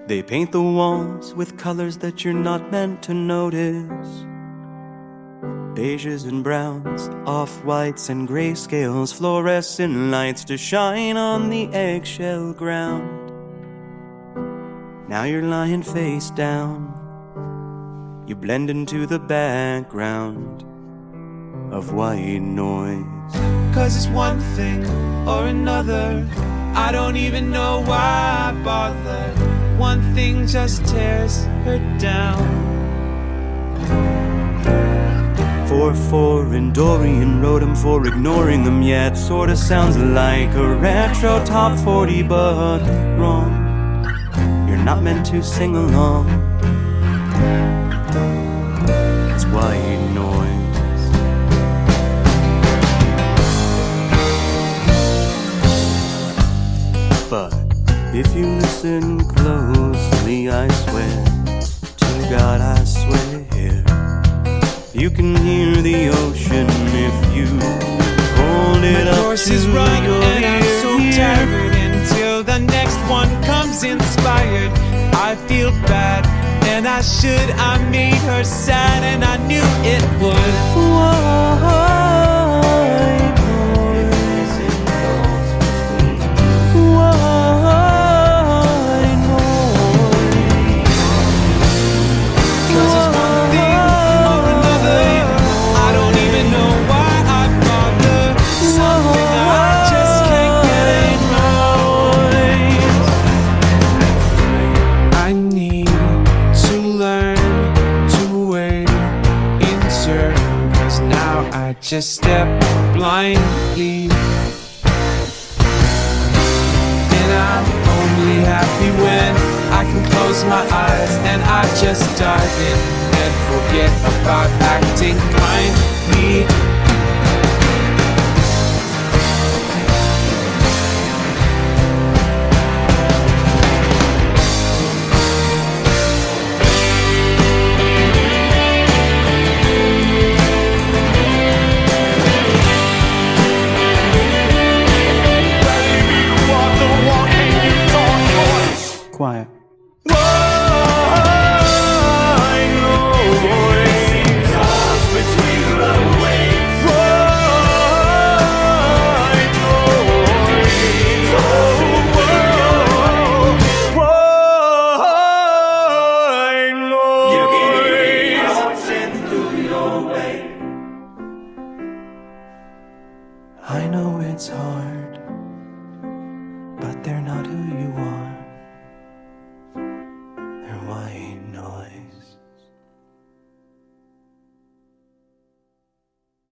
They paint the walls with colors that you're not meant to notice. Beiges and browns, off-whites and grayscales, fluorescent lights to shine on the eggshell ground. Now you're lying face down. You blend into the background of white noise. 'Cause it's one thing or another, I don't even know why I bother. One thing just tears her down. 4-4 and Dorian wrote him for ignoring them, yet sorta sounds like a retro top 40, but wrong. You're not meant to sing along. It's white noise. But if you listen closely, I swear to God, I swear, you can hear the ocean if you hold it up. My course is run and I'm so tired until the next one comes inspired. I feel bad and I should. I made her sad and I knew it would. I just step blindly, and I'm only happy when I can close my eyes and I just dive in and forget about acting kindly. Quiet.